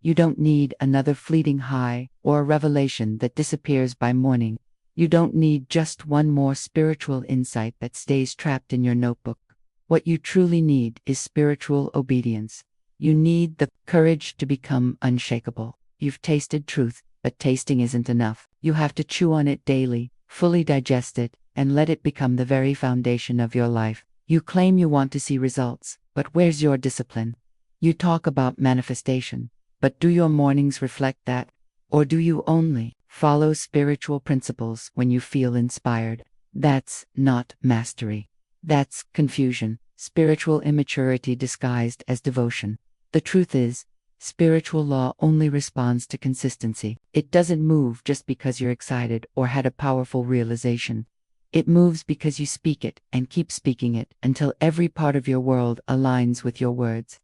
You don't need another fleeting high or a revelation that disappears by morning. You don't need just one more spiritual insight that stays trapped in your notebook. What you truly need is spiritual obedience. You need the courage to become unshakable. You've tasted truth, but tasting isn't enough. You have to chew on it daily, fully digest it, and let it become the very foundation of your life. You claim you want to see results, but where's your discipline? You talk about manifestation, but do your mornings reflect that? Or do you only follow spiritual principles when you feel inspired? That's not mastery. That's confusion, spiritual immaturity disguised as devotion. The truth is, spiritual law only responds to consistency. It doesn't move just because you're excited or had a powerful realization. It moves because you speak it and keep speaking it until every part of your world aligns with your words.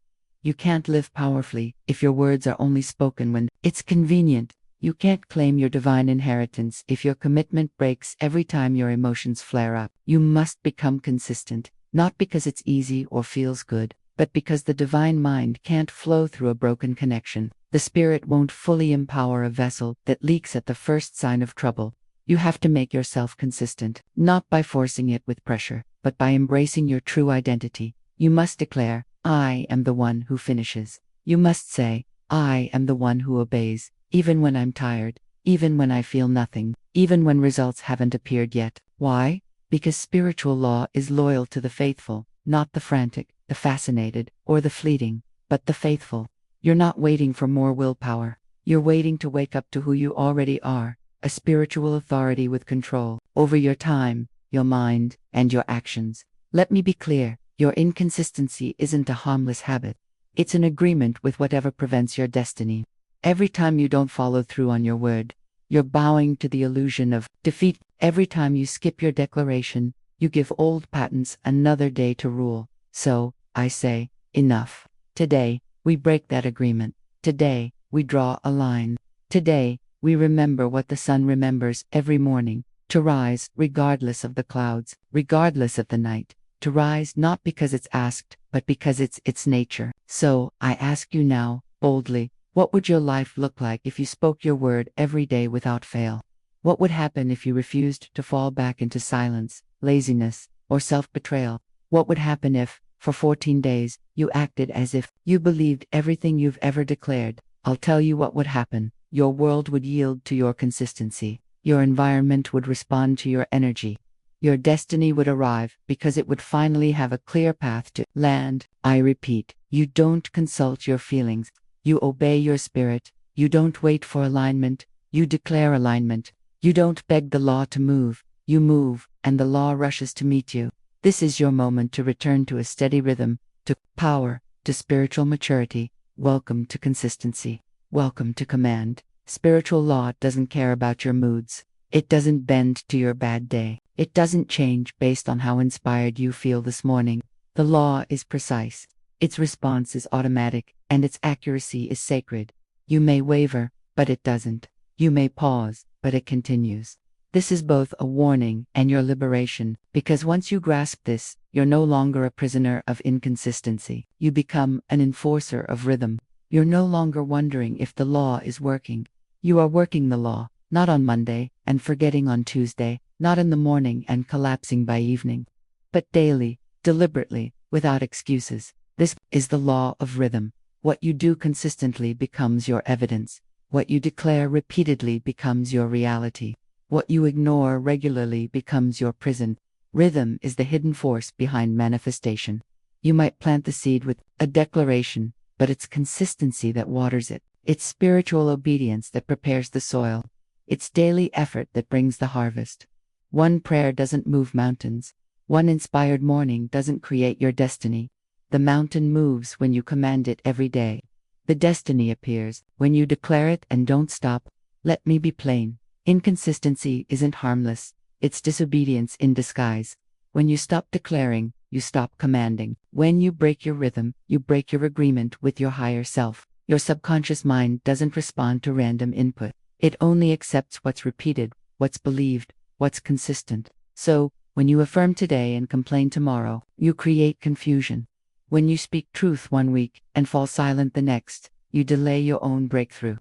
You can't live powerfully if your words are only spoken when it's convenient. You can't claim your divine inheritance if your commitment breaks every time your emotions flare up. You must become consistent, not because it's easy or feels good, but because the divine mind can't flow through a broken connection. The spirit won't fully empower a vessel that leaks at the first sign of trouble. You have to make yourself consistent, not by forcing it with pressure, but by embracing your true identity. You must declare, I am the one who finishes. You must say, I am the one who obeys, even when I'm tired, even when I feel nothing, even when results haven't appeared yet. Why? Because spiritual law is loyal to the faithful, not the frantic, the fascinated, or the fleeting, but the faithful. You're not waiting for more willpower. You're waiting to wake up to who you already are, a spiritual authority with control over your time, your mind, and your actions. Let me be clear, your inconsistency isn't a harmless habit. It's an agreement with whatever prevents your destiny. Every time you don't follow through on your word, you're bowing to the illusion of defeat. Every time you skip your declaration, you give old patents another day to rule. So, I say, enough. Today, we break that agreement. Today, we draw a line. Today, we remember what the sun remembers every morning, to rise regardless of the clouds, regardless of the night, to rise not because it's asked, but because it's its nature. So, I ask you now, boldly, what would your life look like if you spoke your word every day without fail? What would happen if you refused to fall back into silence, laziness, or self-betrayal? What would happen if, for 14 days, you acted as if you believed everything you've ever declared? I'll tell you what would happen. Your world would yield to your consistency. Your environment would respond to your energy. Your destiny would arrive because it would finally have a clear path to land. I repeat, you don't consult your feelings. You obey your spirit. You don't wait for alignment. You declare alignment. You don't beg the law to move. You move, and the law rushes to meet you. This is your moment to return to a steady rhythm, to power, to spiritual maturity. Welcome to consistency. Welcome to command. Spiritual law doesn't care about your moods. It doesn't bend to your bad day. It doesn't change based on how inspired you feel this morning. The law is precise. Its response is automatic, and its accuracy is sacred. You may waver, but it doesn't. You may pause, but it continues. This is both a warning and your liberation, because once you grasp this, you're no longer a prisoner of inconsistency. You become an enforcer of rhythm. You're no longer wondering if the law is working. You are working the law, not on Monday and forgetting on Tuesday, not in the morning and collapsing by evening, but daily, deliberately, without excuses. This is the law of rhythm. What you do consistently becomes your evidence. What you declare repeatedly becomes your reality. What you ignore regularly becomes your prison. Rhythm is the hidden force behind manifestation. You might plant the seed with a declaration, but it's consistency that waters it. It's spiritual obedience that prepares the soil. It's daily effort that brings the harvest. One prayer doesn't move mountains. One inspired morning doesn't create your destiny. The mountain moves when you command it every day. The destiny appears when you declare it and don't stop. Let me be plain. Inconsistency isn't harmless. It's disobedience in disguise. When you stop declaring, you stop commanding. When you break your rhythm, you break your agreement with your higher self. Your subconscious mind doesn't respond to random input. It only accepts what's repeated, what's believed, what's consistent. So, when you affirm today and complain tomorrow, you create confusion. When you speak truth one week and fall silent the next, you delay your own breakthrough.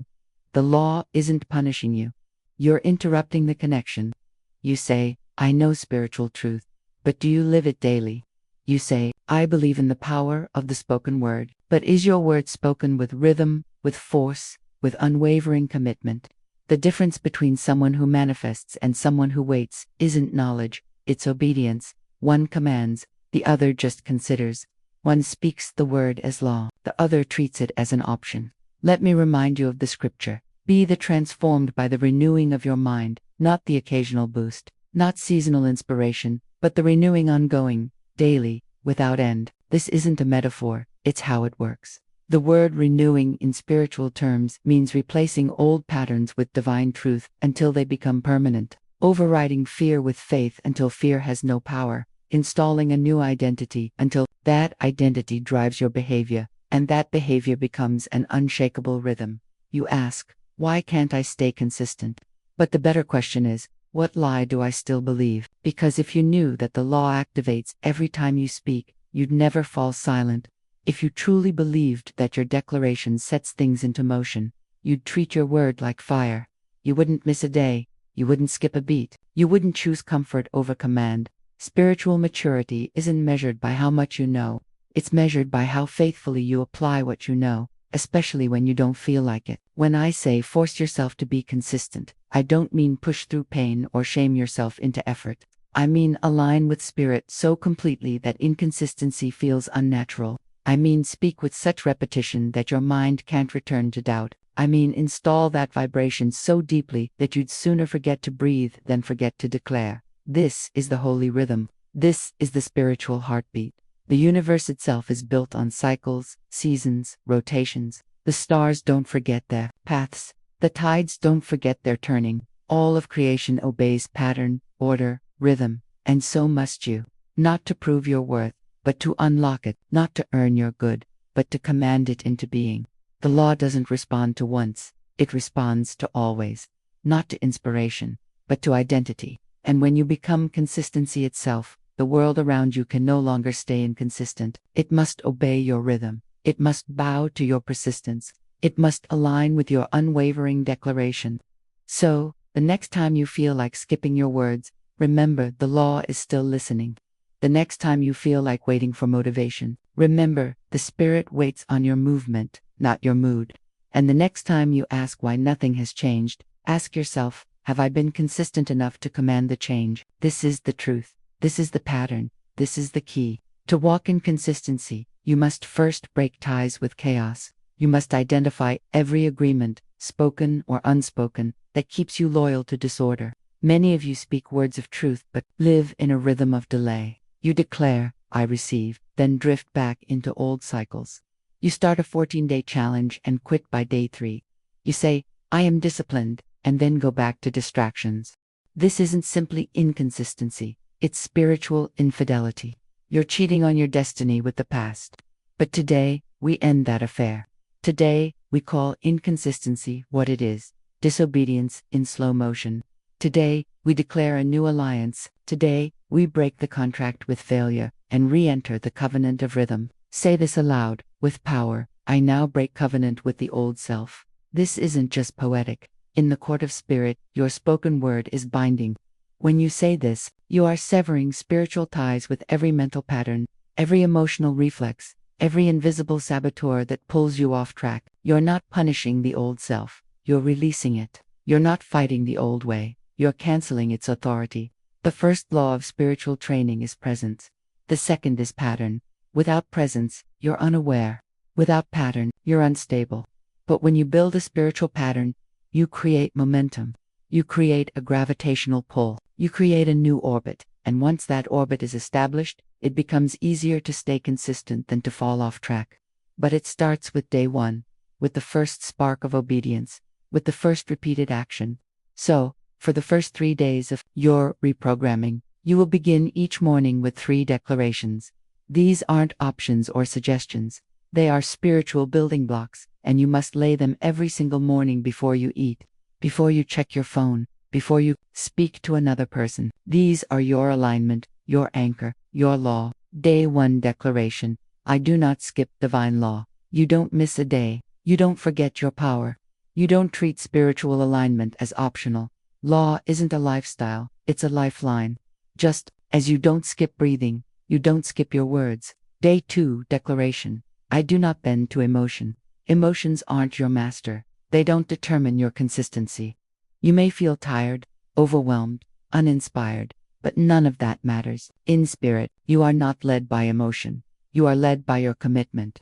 The law isn't punishing you. You're interrupting the connection. You say, I know spiritual truth, but do you live it daily? You say, I believe in the power of the spoken word, but is your word spoken with rhythm, with force, with unwavering commitment? The difference between someone who manifests and someone who waits isn't knowledge, it's obedience. One commands, the other just considers. One speaks the word as law, the other treats it as an option. Let me remind you of the scripture. Be transformed by the renewing of your mind, not the occasional boost, not seasonal inspiration, but the renewing ongoing, daily, without end. This isn't a metaphor, it's how it works. The word renewing in spiritual terms means replacing old patterns with divine truth until they become permanent, overriding fear with faith until fear has no power, installing a new identity until that identity drives your behavior, and that behavior becomes an unshakable rhythm. You ask, why can't I stay consistent? But the better question is, what lie do I still believe? Because if you knew that the law activates every time you speak, you'd never fall silent. If you truly believed that your declaration sets things into motion, you'd treat your word like fire. You wouldn't miss a day. You wouldn't skip a beat. You wouldn't choose comfort over command. Spiritual maturity isn't measured by how much you know. It's measured by how faithfully you apply what you know, especially when you don't feel like it. When I say force yourself to be consistent, I don't mean push through pain or shame yourself into effort. I mean align with spirit so completely that inconsistency feels unnatural. I mean speak with such repetition that your mind can't return to doubt. I mean install that vibration so deeply that you'd sooner forget to breathe than forget to declare. This is the holy rhythm. This is the spiritual heartbeat. The universe itself is built on cycles, seasons, rotations. The stars don't forget their paths. The tides don't forget their turning. All of creation obeys pattern, order, rhythm, and so must you. Not to prove your worth, but to unlock it, not to earn your good, but to command it into being. The law doesn't respond to once, it responds to always. Not to inspiration, but to identity. And when you become consistency itself, the world around you can no longer stay inconsistent. It must obey your rhythm. It must bow to your persistence. It must align with your unwavering declaration. So, the next time you feel like skipping your words, remember the law is still listening. The next time you feel like waiting for motivation, remember the spirit waits on your movement, not your mood. And the next time you ask why nothing has changed, ask yourself, have I been consistent enough to command the change? This is the truth. This is the pattern. This is the key. To walk in consistency, you must first break ties with chaos. You must identify every agreement, spoken or unspoken, that keeps you loyal to disorder. Many of you speak words of truth but live in a rhythm of delay. You declare, I receive, then drift back into old cycles. You start a 14-day challenge and quit by day 3. You say, I am disciplined, and then go back to distractions. This isn't simply inconsistency, it's spiritual infidelity. You're cheating on your destiny with the past. But today, we end that affair. Today, we call inconsistency what it is, disobedience in slow motion. Today, we declare a new alliance. Today, we break the contract with failure and re-enter the covenant of rhythm. Say this aloud, with power, I now break covenant with the old self. This isn't just poetic. In the court of spirit, your spoken word is binding. When you say this, you are severing spiritual ties with every mental pattern, every emotional reflex, every invisible saboteur that pulls you off track. You're not punishing the old self. You're releasing it. You're not fighting the old way. You're canceling its authority. The first law of spiritual training is presence. The second is pattern. Without presence, you're unaware. Without pattern, you're unstable. But when you build a spiritual pattern, you create momentum. You create a gravitational pull. You create a new orbit. And once that orbit is established, it becomes easier to stay consistent than to fall off track. But it starts with day 1, with the first spark of obedience, with the first repeated action. So, for the first 3 days of your reprogramming, you will begin each morning with 3 declarations. These aren't options or suggestions. They are spiritual building blocks, and you must lay them every single morning before you eat, before you check your phone, before you speak to another person. These are your alignment, your anchor, your law. Day 1 declaration. I do not skip divine law. You don't miss a day. You don't forget your power. You don't treat spiritual alignment as optional. Law isn't a lifestyle, it's a lifeline. Just as you don't skip breathing, you don't skip your words. Day 2 declaration. I do not bend to emotion. Emotions aren't your master. They don't determine your consistency. You may feel tired, overwhelmed, uninspired, but none of that matters. In spirit, you are not led by emotion. You are led by your commitment.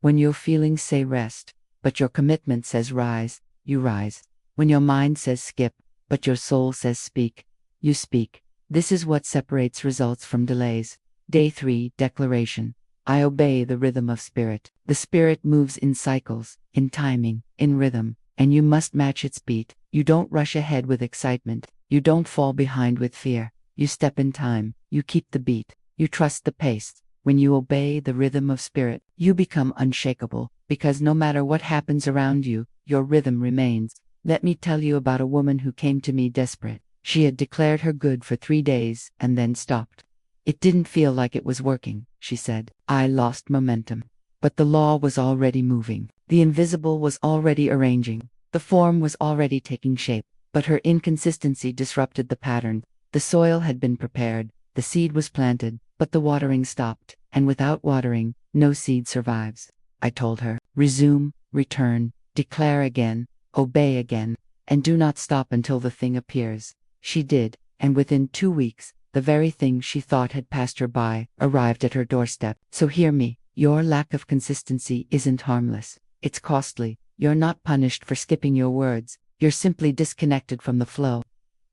When your feelings say rest, but your commitment says rise, you rise. When your mind says skip, but your soul says speak, you speak. This is what separates results from delays. Day 3 declaration. I obey the rhythm of spirit. The spirit moves in cycles, in timing, in rhythm, and you must match its beat. You don't rush ahead with excitement. You don't fall behind with fear. You step in time. You keep the beat. You trust the pace. When you obey the rhythm of spirit, you become unshakable, because no matter what happens around you, your rhythm remains. Let me tell you about a woman who came to me desperate. She had declared her good for 3 days and then stopped. It didn't feel like it was working, she said. I lost momentum. But the law was already moving. The invisible was already arranging. The form was already taking shape. But her inconsistency disrupted the pattern. The soil had been prepared. The seed was planted, but the watering stopped. And without watering, no seed survives. I told her, resume, return, declare again, obey again, and do not stop until the thing appears. She did, and within 2 weeks, the very thing she thought had passed her by arrived at her doorstep. So hear me, your lack of consistency isn't harmless. It's costly. You're not punished for skipping your words. You're simply disconnected from the flow.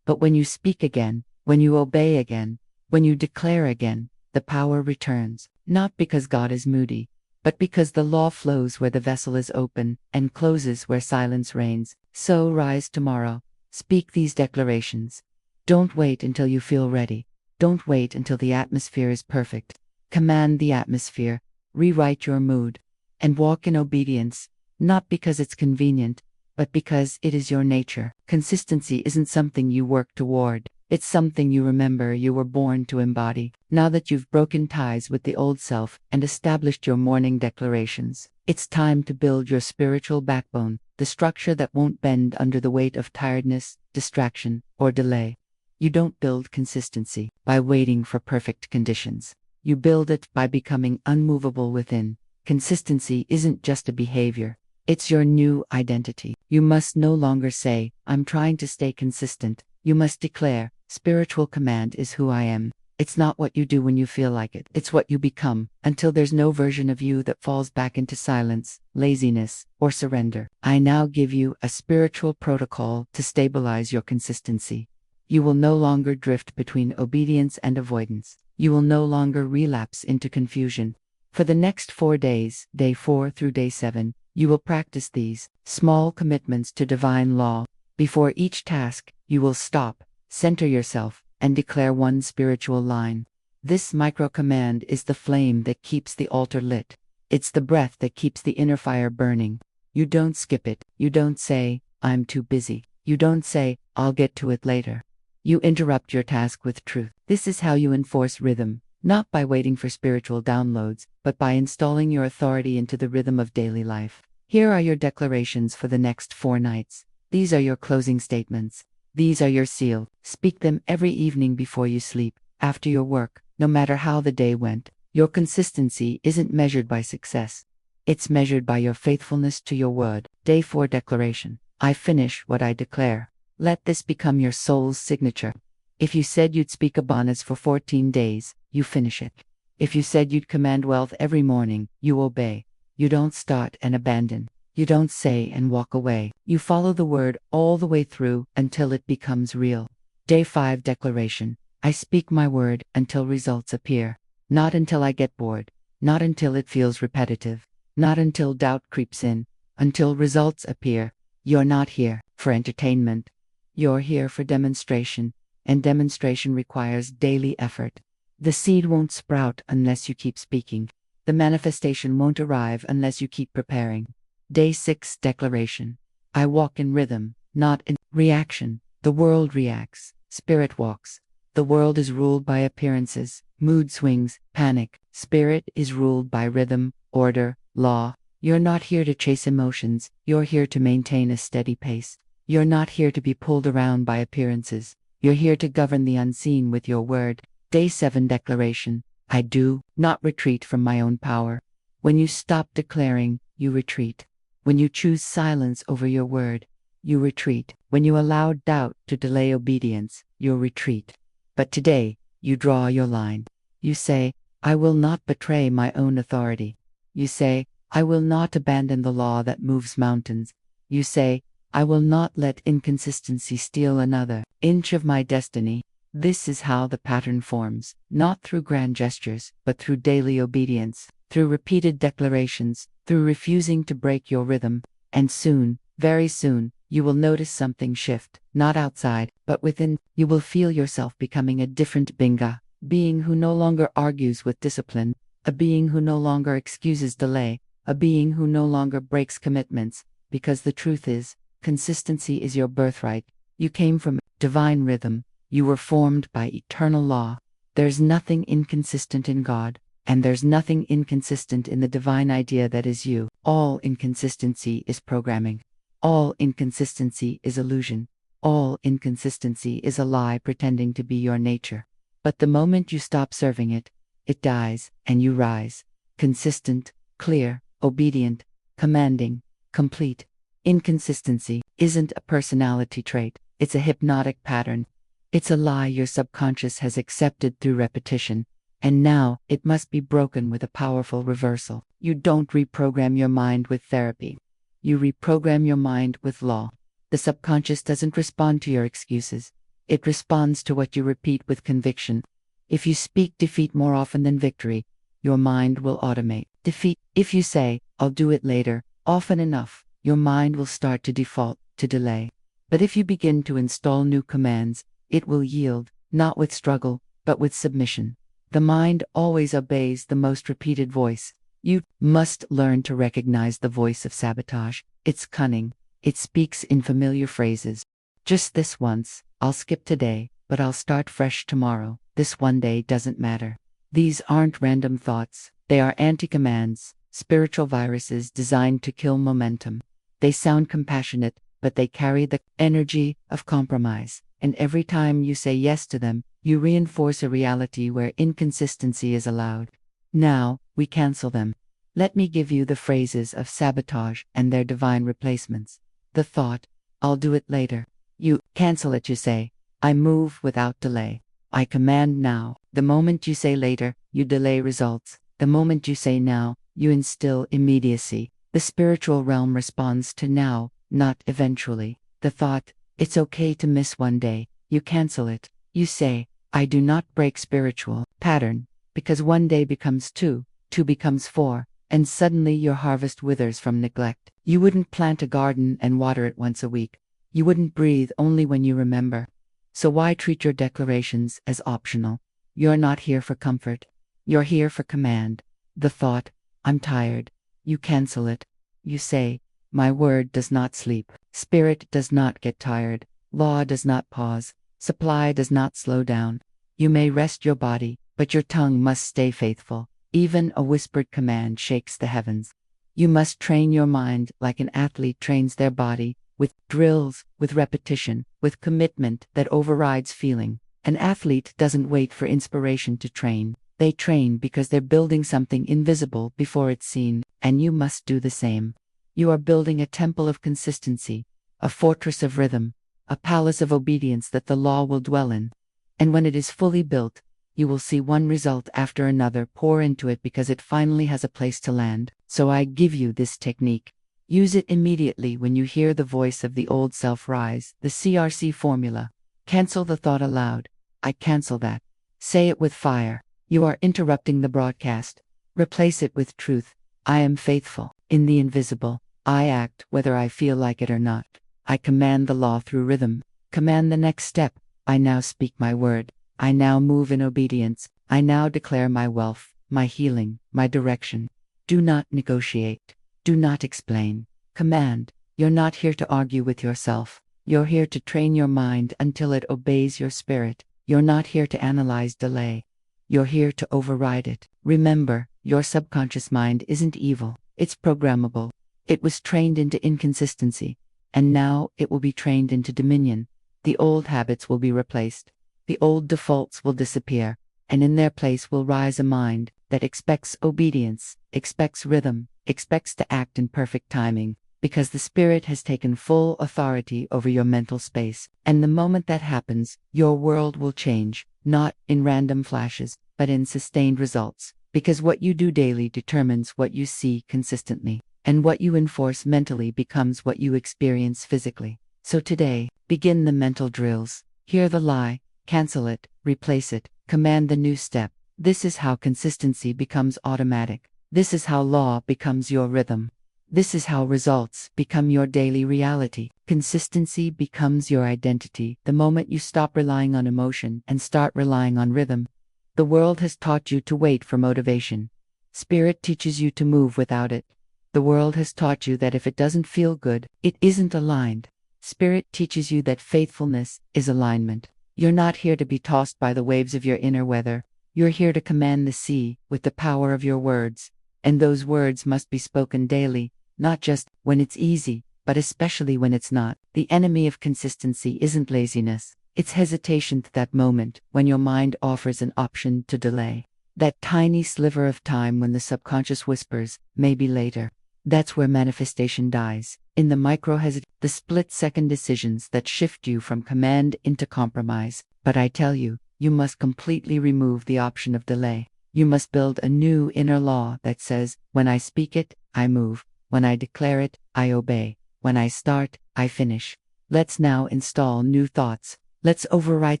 But when you speak again, when you obey again, when you declare again, the power returns, not because God is moody, but because the law flows where the vessel is open and closes where silence reigns. So rise tomorrow. Speak these declarations. Don't wait until you feel ready. Don't wait until the atmosphere is perfect. Command the atmosphere, rewrite your mood, and walk in obedience, not because it's convenient, but because it is your nature. Consistency isn't something you work toward. It's something you remember you were born to embody. Now that you've broken ties with the old self and established your morning declarations, it's time to build your spiritual backbone, the structure that won't bend under the weight of tiredness, distraction, or delay. You don't build consistency by waiting for perfect conditions. You build it by becoming unmovable within. Consistency isn't just a behavior. It's your new identity. You must no longer say, I'm trying to stay consistent. You must declare, spiritual command is who I am. It's not what you do when you feel like it. It's what you become, until there's no version of you that falls back into silence, laziness, or surrender. I now give you a spiritual protocol to stabilize your consistency. You will no longer drift between obedience and avoidance. You will no longer relapse into confusion. For the next 4 days, day 4 through day 7, you will practice these small commitments to divine law. Before each task, you will stop, center yourself, and declare one spiritual line. This micro-command is the flame that keeps the altar lit. It's the breath that keeps the inner fire burning. You don't skip it. You don't say, I'm too busy. You don't say, I'll get to it later. You interrupt your task with truth. This is how you enforce rhythm, not by waiting for spiritual downloads, but by installing your authority into the rhythm of daily life. Here are your declarations for the next 4 nights. These are your closing statements. These are your seal. Speak them every evening before you sleep, after your work, no matter how the day went. Your consistency isn't measured by success. It's measured by your faithfulness to your word. Day 4 declaration. I finish what I declare. Let this become your soul's signature. If you said you'd speak abundance for 14 days, you finish it. If you said you'd command wealth every morning, you obey. You don't start and abandon. You don't say and walk away. You follow the word all the way through until it becomes real. Day 5 declaration. I speak my word until results appear. Not until I get bored. Not until it feels repetitive. Not until doubt creeps in. Until results appear. You're not here for entertainment. You're here for demonstration, and demonstration requires daily effort. The seed won't sprout unless you keep speaking. The manifestation won't arrive unless you keep preparing. Day 6 declaration. I walk in rhythm, not in reaction. The world reacts. Spirit walks. The world is ruled by appearances, mood swings, panic. Spirit is ruled by rhythm, order, law. You're not here to chase emotions, you're here to maintain a steady pace. You're not here to be pulled around by appearances. You're here to govern the unseen with your word. Day 7 declaration. I do not retreat from my own power. When you stop declaring, you retreat. When you choose silence over your word, you retreat. When you allow doubt to delay obedience, you retreat. But today, you draw your line. You say, I will not betray my own authority. You say, I will not abandon the law that moves mountains. You say, I will not let inconsistency steal another inch of my destiny. This is how the pattern forms, not through grand gestures, but through daily obedience, through repeated declarations, through refusing to break your rhythm. And soon, very soon, you will notice something shift, not outside, but within. You will feel yourself becoming a different being who no longer argues with discipline, a being who no longer excuses delay, a being who no longer breaks commitments, because the truth is, consistency is your birthright. You came from divine rhythm. You were formed by eternal law. There's nothing inconsistent in God, and there's nothing inconsistent in the divine idea that is you. All inconsistency is programming. All inconsistency is illusion. All inconsistency is a lie pretending to be your nature. But the moment you stop serving it, it dies, and you rise. Consistent, clear, obedient, commanding, complete. Inconsistency isn't a personality trait, it's a hypnotic pattern. It's a lie your subconscious has accepted through repetition, and now it must be broken with a powerful reversal. You don't reprogram your mind with therapy. You reprogram your mind with law. The subconscious doesn't respond to your excuses. It responds to what you repeat with conviction. If you speak defeat more often than victory, your mind will automate defeat. If you say, I'll do it later, often enough, your mind will start to default to delay. But if you begin to install new commands, it will yield, not with struggle, but with submission. The mind always obeys the most repeated voice. You must learn to recognize the voice of sabotage. It's cunning. It speaks in familiar phrases. Just this once, I'll skip today, but I'll start fresh tomorrow. This one day doesn't matter. These aren't random thoughts. They are anti-commands, spiritual viruses designed to kill momentum. They sound compassionate, but they carry the energy of compromise. And every time you say yes to them, you reinforce a reality where inconsistency is allowed. Now, we cancel them. Let me give you the phrases of sabotage and their divine replacements. The thought, I'll do it later. You cancel it, you say, I move without delay. I command now. The moment you say later, you delay results. The moment you say now, you instill immediacy. The spiritual realm responds to now, not eventually. The thought, it's okay to miss one day. You cancel it. You say, I do not break spiritual pattern, because one day becomes two becomes four, and suddenly your harvest withers from neglect. You wouldn't plant a garden and water it once a week. You wouldn't breathe only when you remember. So why treat your declarations as optional? You're not here for comfort. You're here for command. The thought, I'm tired. You cancel it. You say, my word does not sleep. Spirit does not get tired. Law does not pause. Supply does not slow down. You may rest your body, but your tongue must stay faithful. Even a whispered command shakes the heavens. You must train your mind like an athlete trains their body, with drills, with repetition, with commitment that overrides feeling. An athlete doesn't wait for inspiration to train. They train because they're building something invisible before it's seen, and you must do the same. You are building a temple of consistency, a fortress of rhythm, a palace of obedience that the law will dwell in. And when it is fully built, you will see one result after another pour into it because it finally has a place to land. So I give you this technique. Use it immediately when you hear the voice of the old self rise, the CRC formula. Cancel the thought aloud. I cancel that. Say it with fire. You are interrupting the broadcast. Replace it with truth. I am faithful. In the invisible, I act whether I feel like it or not. I command the law through rhythm. Command the next step. I now speak my word. I now move in obedience. I now declare my wealth, my healing, my direction. Do not negotiate. Do not explain. Command. You're not here to argue with yourself. You're here to train your mind until it obeys your spirit. You're not here to analyze delay. You're here to override it. Remember, your subconscious mind isn't evil. It's programmable. It was trained into inconsistency, and now it will be trained into dominion. The old habits will be replaced. The old defaults will disappear, and in their place will rise a mind that expects obedience, expects rhythm, expects to act in perfect timing, because the Spirit has taken full authority over your mental space. And the moment that happens, your world will change, not in random flashes, but in sustained results, because what you do daily determines what you see consistently, and what you enforce mentally becomes what you experience physically. So today, begin the mental drills. Hear the lie, cancel it, replace it, command the new step. This is how consistency becomes automatic. This is how law becomes your rhythm. This is how results become your daily reality. Consistency becomes your identity the moment you stop relying on emotion and start relying on rhythm. The world has taught you to wait for motivation. Spirit teaches you to move without it. The world has taught you that if it doesn't feel good, it isn't aligned. Spirit teaches you that faithfulness is alignment. You're not here to be tossed by the waves of your inner weather. You're here to command the sea with the power of your words. And those words must be spoken daily, not just when it's easy, but especially when it's not. The enemy of consistency isn't laziness. It's hesitation at that moment when your mind offers an option to delay. That tiny sliver of time when the subconscious whispers, maybe later. That's where manifestation dies. In the the split-second decisions that shift you from command into compromise. But I tell you, you must completely remove the option of delay. You must build a new inner law that says, when I speak it, I move. When I declare it, I obey. When I start, I finish. Let's now install new thoughts. Let's overwrite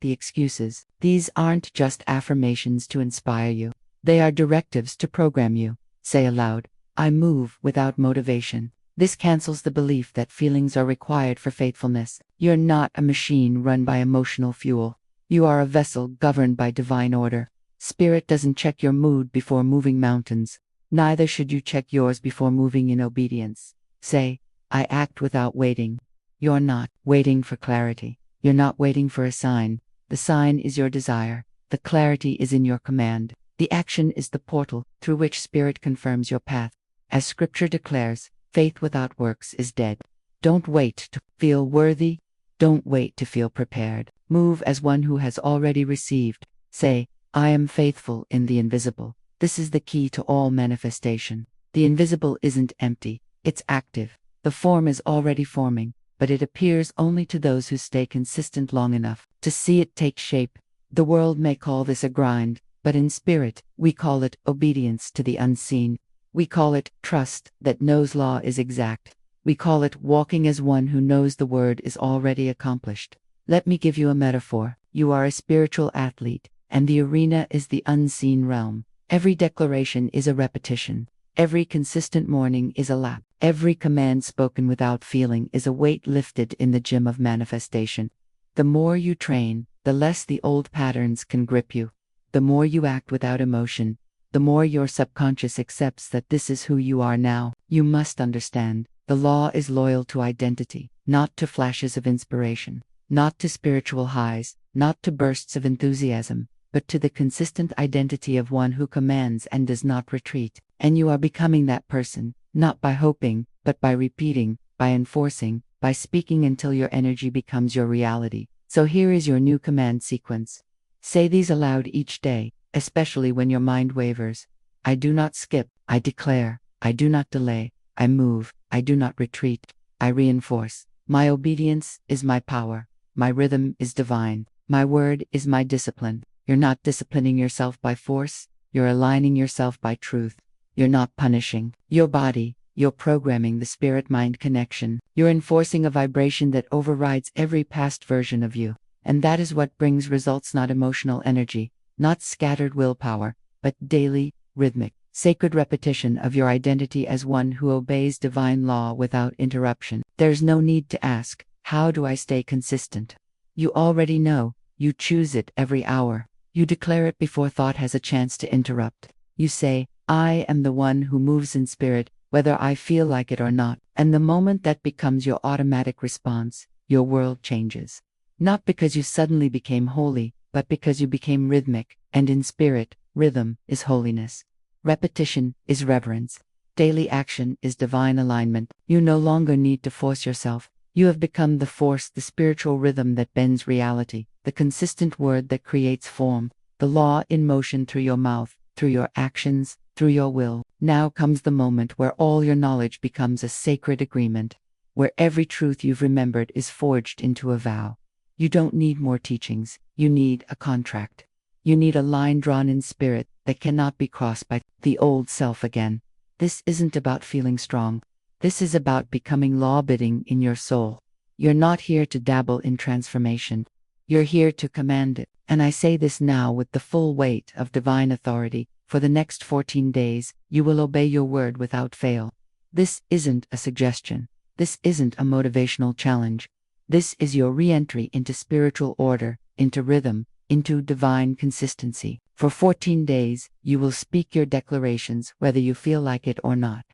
the excuses. These aren't just affirmations to inspire you. They are directives to program you. Say aloud, I move without motivation. This cancels the belief that feelings are required for faithfulness. You're not a machine run by emotional fuel. You are a vessel governed by divine order. Spirit doesn't check your mood before moving mountains. Neither should you check yours before moving in obedience. Say, I act without waiting. You're not waiting for clarity. You're not waiting for a sign. The sign is your desire. The clarity is in your command. The action is the portal through which Spirit confirms your path. As Scripture declares, faith without works is dead. Don't wait to feel worthy. Don't wait to feel prepared. Move as one who has already received. Say, I am faithful in the invisible. This is the key to all manifestation. The invisible isn't empty, it's active. The form is already forming, but it appears only to those who stay consistent long enough to see it take shape. The world may call this a grind, but in spirit, we call it obedience to the unseen. We call it trust that knows law is exact. We call it walking as one who knows the word is already accomplished. Let me give you a metaphor. You are a spiritual athlete, and the arena is the unseen realm. Every declaration is a repetition. Every consistent morning is a lap. Every command spoken without feeling is a weight lifted in the gym of manifestation. The more you train, the less the old patterns can grip you. The more you act without emotion, the more your subconscious accepts that this is who you are now. You must understand, the law is loyal to identity, not to flashes of inspiration, not to spiritual highs, not to bursts of enthusiasm, but to the consistent identity of one who commands and does not retreat. And you are becoming that person, not by hoping, but by repeating, by enforcing, by speaking until your energy becomes your reality. So here is your new command sequence. Say these aloud each day, especially when your mind wavers. I do not skip, I declare. I do not delay, I move. I do not retreat, I reinforce. My obedience is my power. My rhythm is divine. My word is my discipline. You're not disciplining yourself by force, you're aligning yourself by truth. You're not punishing your body, you're programming the spirit-mind connection. You're enforcing a vibration that overrides every past version of you. And that is what brings results, not emotional energy, not scattered willpower, but daily, rhythmic, sacred repetition of your identity as one who obeys divine law without interruption. There's no need to ask, how do I stay consistent? You already know, you choose it every hour. You declare it before thought has a chance to interrupt. You say, I am the one who moves in spirit, whether I feel like it or not. And the moment that becomes your automatic response, your world changes. Not because you suddenly became holy, but because you became rhythmic, and in spirit, rhythm is holiness. Repetition is reverence. Daily action is divine alignment. You no longer need to force yourself. You have become the force, the spiritual rhythm that bends reality, the consistent word that creates form, the law in motion through your mouth, through your actions, through your will. Now comes the moment where all your knowledge becomes a sacred agreement, where every truth you've remembered is forged into a vow. You don't need more teachings, you need a contract. You need a line drawn in spirit that cannot be crossed by the old self again. This isn't about feeling strong. This is about becoming law-abiding in your soul. You're not here to dabble in transformation. You're here to command it. And I say this now with the full weight of divine authority. For the next 14 days, you will obey your word without fail. This isn't a suggestion. This isn't a motivational challenge. This is your re-entry into spiritual order, into rhythm, into divine consistency. For 14 days, you will speak your declarations whether you feel like it or not.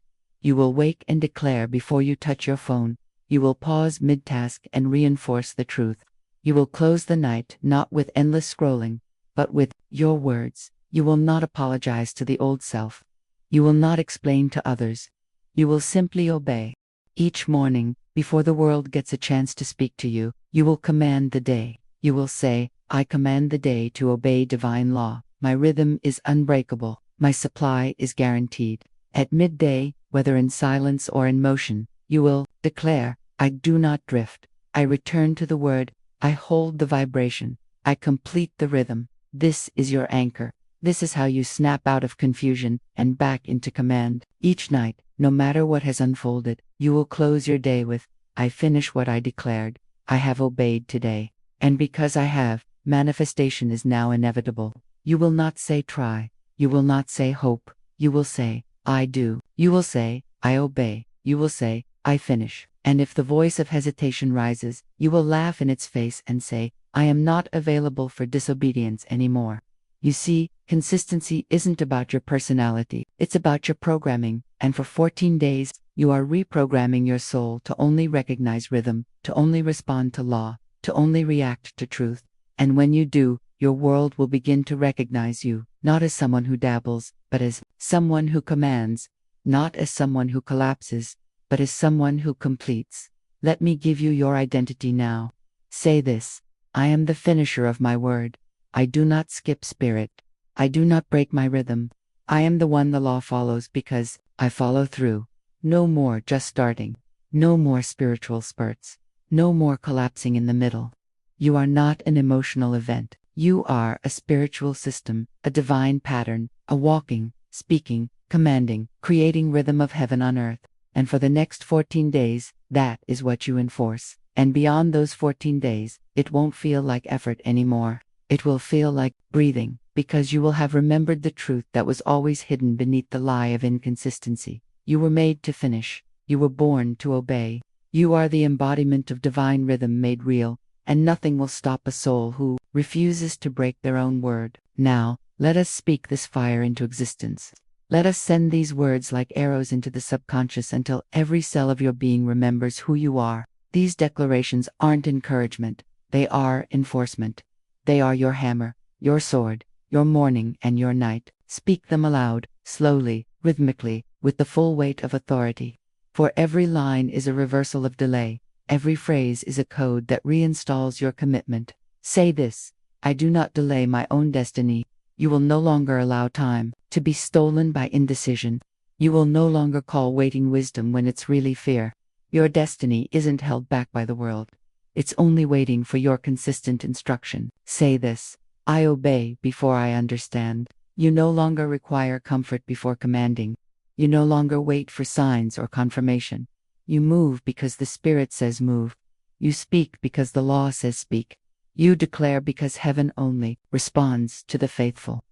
You will wake and declare before you touch your phone. You will pause mid-task and reinforce the truth. You will close the night not with endless scrolling, but with your words. You will not apologize to the old self. You will not explain to others. You will simply obey. Each morning, before the world gets a chance to speak to you, you will command the day. You will say, I command the day to obey divine law. My rhythm is unbreakable. My supply is guaranteed. At midday, whether in silence or in motion, you will declare, I do not drift. I return to the word. I hold the vibration. I complete the rhythm. This is your anchor. This is how you snap out of confusion and back into command. Each night, no matter what has unfolded, you will close your day with, I finish what I declared. I have obeyed today. And because I have, manifestation is now inevitable. You will not say try. You will not say hope. You will say, I do. You will say, I obey. You will say, I finish. And if the voice of hesitation rises, you will laugh in its face and say, I am not available for disobedience anymore. You see, consistency isn't about your personality, it's about your programming, and for 14 days, you are reprogramming your soul to only recognize rhythm, to only respond to law, to only react to truth. And when you do, your world will begin to recognize you, not as someone who dabbles, but as someone who commands, not as someone who collapses, but as someone who completes. Let me give you your identity now. Say this, I am the finisher of my word. I do not skip spirit. I do not break my rhythm. I am the one the law follows because I follow through. No more just starting. No more spiritual spurts. No more collapsing in the middle. You are not an emotional event. You are a spiritual system, a divine pattern, a walking, speaking, commanding, creating rhythm of heaven on earth. And for the next 14 days, that is what you enforce. And beyond those 14 days, it won't feel like effort anymore. It will feel like breathing, because you will have remembered the truth that was always hidden beneath the lie of inconsistency. You were made to finish. You were born to obey. You are the embodiment of divine rhythm made real, and nothing will stop a soul who refuses to break their own word. Now, let us speak this fire into existence. Let us send these words like arrows into the subconscious until every cell of your being remembers who you are. These declarations aren't encouragement, they are enforcement. They are your hammer, your sword, your morning and your night. Speak them aloud, slowly, rhythmically, with the full weight of authority. For every line is a reversal of delay. Every phrase is a code that reinstalls your commitment. Say this, I do not delay my own destiny. You will no longer allow time to be stolen by indecision. You will no longer call waiting wisdom when it's really fear. Your destiny isn't held back by the world. It's only waiting for your consistent instruction. Say this, I obey before I understand. You no longer require comfort before commanding. You no longer wait for signs or confirmation. You move because the Spirit says move. You speak because the law says speak. You declare because heaven only responds to the faithful.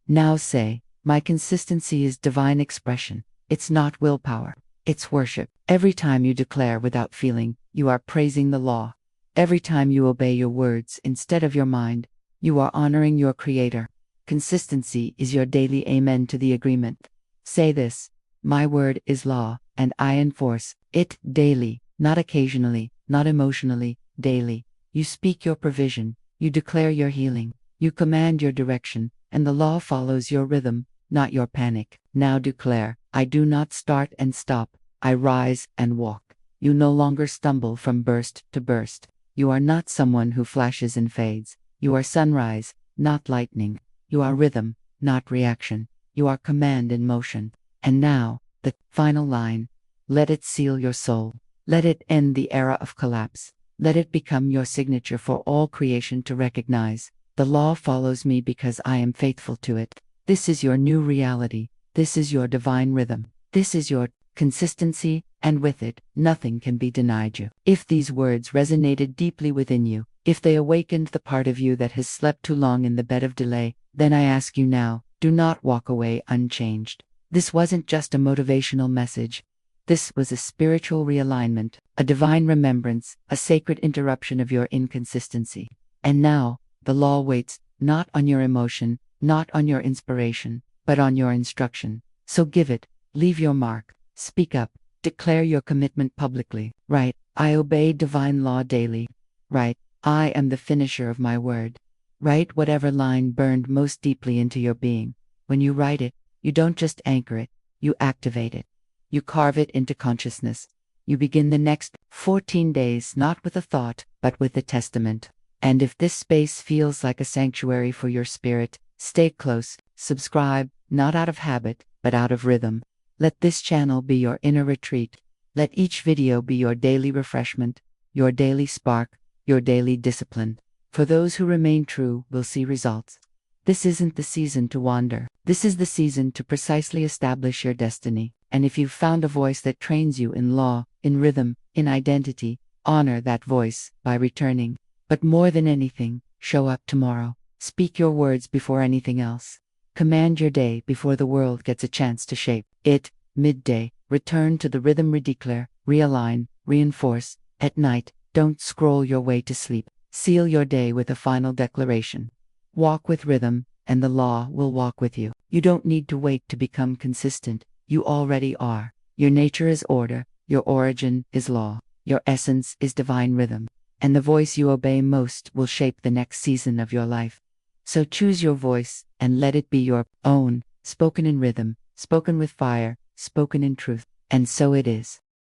Now say, my consistency is divine expression. It's not willpower. It's worship. Every time you declare without feeling, you are praising the law. Every time you obey your words instead of your mind, you are honoring your Creator. Consistency is your daily amen to the agreement. Say this, my word is law, and I enforce it daily, not occasionally, not emotionally, daily. You speak your provision, you declare your healing, you command your direction, and the law follows your rhythm, not your panic. Now declare, I do not start and stop, I rise and walk. You no longer stumble from burst to burst. You are not someone who flashes and fades. You are sunrise, not lightning. You are rhythm, not reaction. You are command in motion. And now, the final line. Let it seal your soul. Let it end the era of collapse. Let it become your signature for all creation to recognize. The law follows me because I am faithful to it. This is your new reality. This is your divine rhythm. This is your consistency, and with it, nothing can be denied you. If these words resonated deeply within you, if they awakened the part of you that has slept too long in the bed of delay, then I ask you now, do not walk away unchanged. This wasn't just a motivational message. This was a spiritual realignment, a divine remembrance, a sacred interruption of your inconsistency. And now, the law waits, not on your emotion, not on your inspiration, but on your instruction. So give it, leave your mark, speak up, declare your commitment publicly. Right, I obey divine law daily. Right, I am the finisher of my word. Write whatever line burned most deeply into your being. When you write it, you don't just anchor it, you activate it. You carve it into consciousness. You begin the next 14 days not with a thought, but with a testament. And if this space feels like a sanctuary for your spirit, stay close, subscribe, not out of habit, but out of rhythm. Let this channel be your inner retreat. Let each video be your daily refreshment, your daily spark, your daily discipline. For those who remain true will see results. This isn't the season to wander. This is the season to precisely establish your destiny. And if you've found a voice that trains you in law, in rhythm, in identity, honor that voice by returning. But more than anything, show up tomorrow. Speak your words before anything else. Command your day before the world gets a chance to shape it. Midday, return to the rhythm, redeclare, realign, reinforce. At night, don't scroll your way to sleep. Seal your day with a final declaration. Walk with rhythm, and the law will walk with you. You don't need to wait to become consistent. You already are. Your nature is order, your origin is law, your essence is divine rhythm, and the voice you obey most will shape the next season of your life. So choose your voice, and let it be your own, spoken in rhythm, spoken with fire, spoken in truth, and so it is.